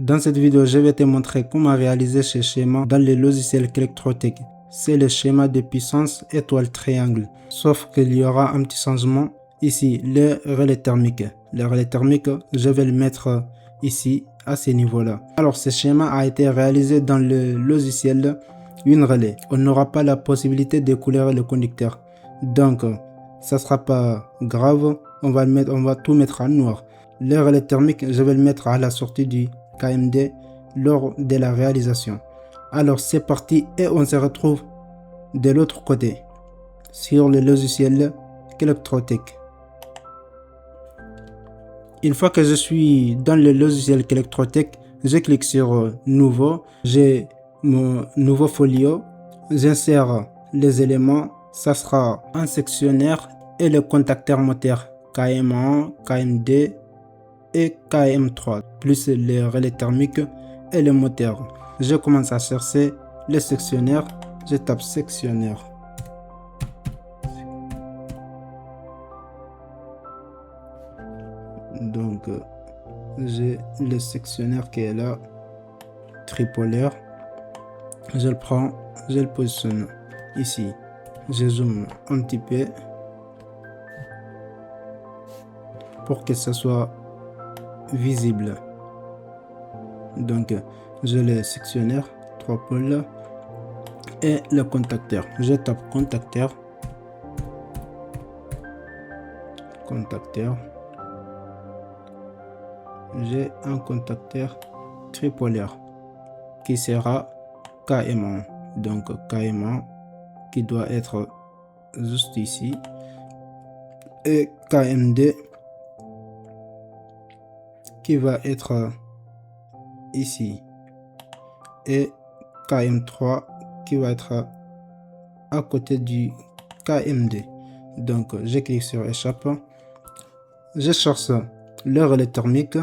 Dans cette vidéo, je vais te montrer comment réaliser ce schéma dans le logiciel Clectrotech. C'est le schéma de puissance étoile triangle. Sauf qu'il y aura un petit changement ici, le relais thermique. Le relais thermique, je vais le mettre ici, à ce niveau-là. Alors, ce schéma a été réalisé dans le logiciel WinRelay. On n'aura pas la possibilité de couleurer le conducteur. Donc, ça sera pas grave. On va tout mettre en noir. Le relais thermique, je vais le mettre à la sortie du KMD lors de la réalisation. Alors c'est parti et on se retrouve de l'autre côté sur le logiciel Clectrotech. Une fois que je suis dans le logiciel Clectrotech, je clique sur nouveau, j'ai mon nouveau folio, j'insère les éléments, ça sera un sectionnaire et le contacteur moteur KM1, KMD et KM3 plus les relais thermiques et le moteur. Je commence à chercher le sectionnaire, je tape sectionnaire. Donc j'ai le sectionnaire qui est là, tripolaire. Je le prends, je le positionne ici. Je zoome un petit peu pour que ce soit visible. Donc j'ai le sectionnaire, 3 pôles et le contacteur. Je tape contacteur, j'ai un contacteur tripolaire qui sera KM1. Donc KM1 qui doit être juste ici et KMD qui va être ici et KM3 qui va être à côté du KMD. Donc je clique sur échappe, je cherche le relais thermique.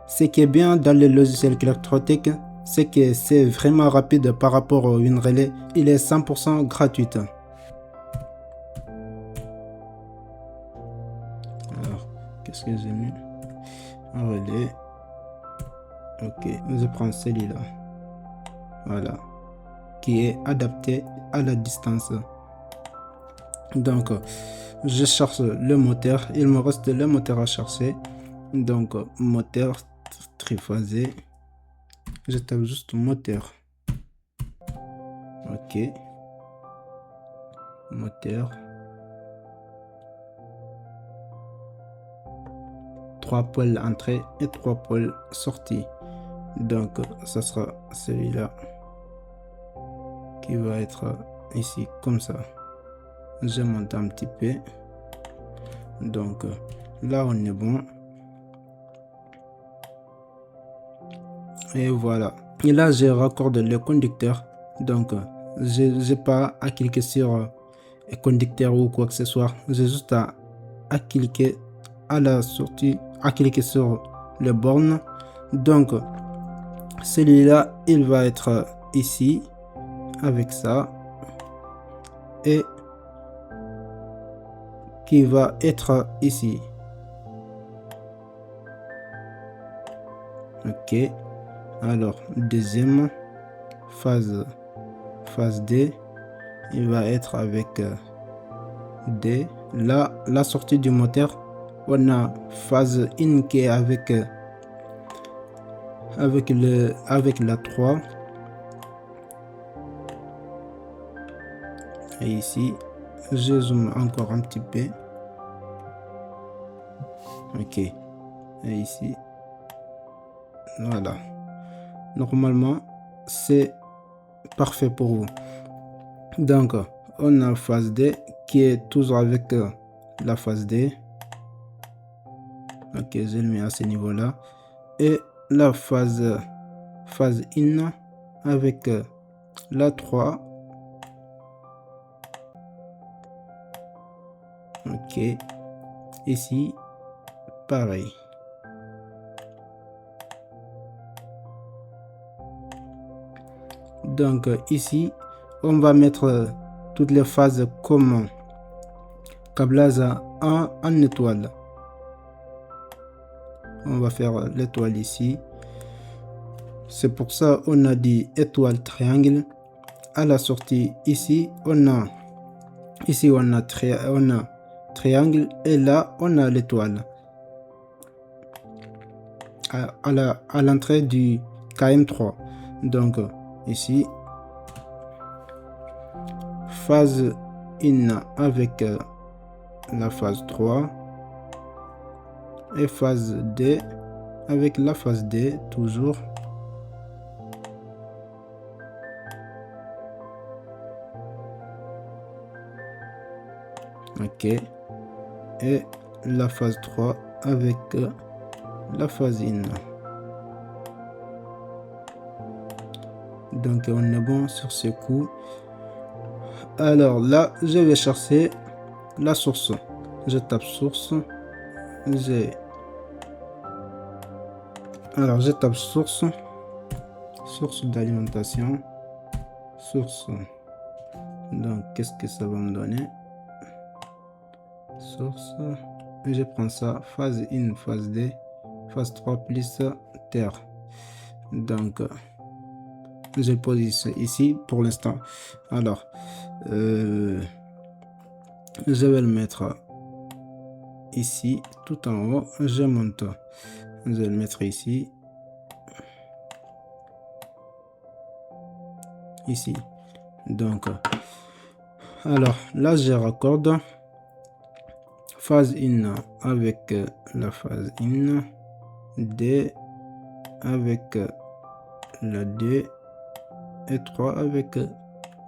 Ce qui est bien dans le logiciel Clectrotech, c'est que c'est vraiment rapide par rapport au WinRelay. Il est 100% gratuit. Alors, qu'est-ce que j'ai mis? Un relais. Ok, je prends celui-là. Voilà. Qui est adapté à la distance. Donc, je cherche le moteur. Il me reste le moteur à chercher. Donc, moteur triphasé. Je tape juste moteur. Ok. Moteur. 3 pôles entrée et 3 pôles sortie. Donc, ça sera celui-là qui va être ici comme ça. Je monte un petit peu. Donc, là, on est bon. Et voilà. Et là, je raccorde le conducteur. Donc, je n'ai pas à cliquer sur le conducteur ou quoi que ce soit. J'ai juste à cliquer à la sortie, à cliquer sur le borne. Donc, celui-là, il va être ici avec ça. Et qui va être ici. Ok. Alors, deuxième phase D, il va être avec D. Là, la sortie du moteur, on a phase in qui est avec la 3. Et ici, je zoome encore un petit peu. Ok. Et ici, voilà. Normalement, c'est parfait pour vous. Donc, on a phase D qui est toujours avec la phase D. Ok, je le mets à ce niveau-là. Et la phase in avec la 3. Ok. Ici, pareil. Donc ici, on va mettre toutes les phases comme câblage en étoile. on va faire l'étoile ici. C'est pour ça on a dit étoile triangle. À la sortie ici on a triangle et là on a l'étoile à l'entrée du KM3. Donc ici phase in avec la phase 3 et phase D avec la phase D toujours. Ok, et la phase 3 avec la phase in. Donc on est bon sur ce coup. Alors là je vais chercher la source. Je tape source. Alors je tape source d'alimentation, source. Donc qu'est-ce que ça va me donner? Source, et je prends ça, phase in, phase D, phase 3 plus terre. Donc je pose ici pour l'instant. Alors je vais le mettre ici tout en haut. Je monte, je vais le mettre ici, donc alors là je raccorde phase in avec la phase in, D avec la D et 3 avec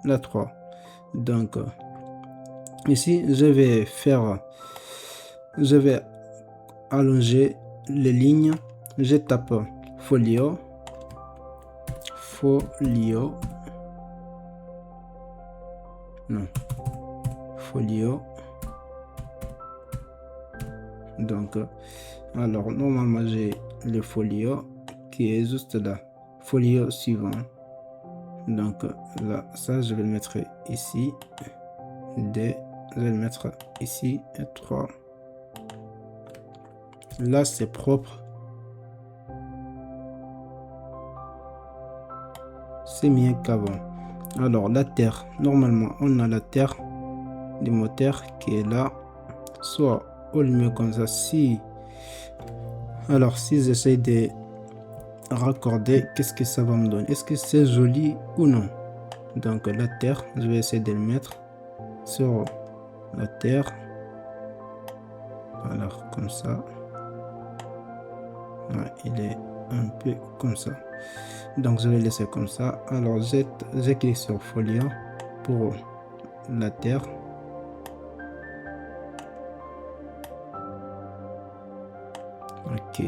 la 3. Donc ici je vais allonger les lignes. Je tape folio, donc alors normalement j'ai le folio qui est juste là, folio suivant. Donc là ça je vais le mettre ici, D je vais le mettre ici et 3. Là c'est propre, c'est mieux qu'avant. Alors la terre, normalement on a la terre du moteur qui est là, soit on le met comme ça. Alors si j'essaie de raccorder, qu'est-ce que ça va me donner? Est-ce que c'est joli ou non? Donc la terre, je vais essayer de le mettre sur la terre, alors comme ça. Ouais, il est un peu comme ça, donc je vais laisser comme ça. Alors je clique sur folio pour la terre. Ok,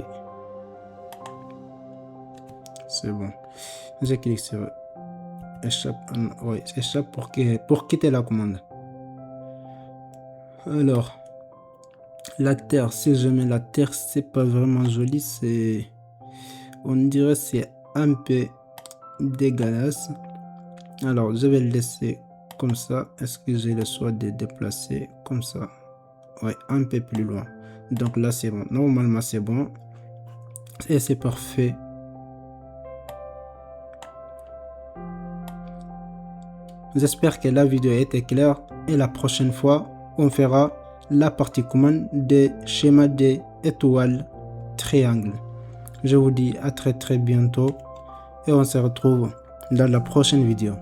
c'est bon. Je clique sur échappe, échappe pour quitter la commande. Alors la terre, si je mets la terre, c'est pas vraiment joli, on dirait c'est un peu dégueulasse. Alors je vais le laisser comme ça. Est-ce que j'ai le choix de déplacer comme ça? Ouais, un peu plus loin. Donc là c'est bon, normalement c'est bon et c'est parfait. J'espère que la vidéo a été claire et la prochaine fois on fera la partie commande des schémas des étoiles triangles. Je vous dis à très bientôt et on se retrouve dans la prochaine vidéo.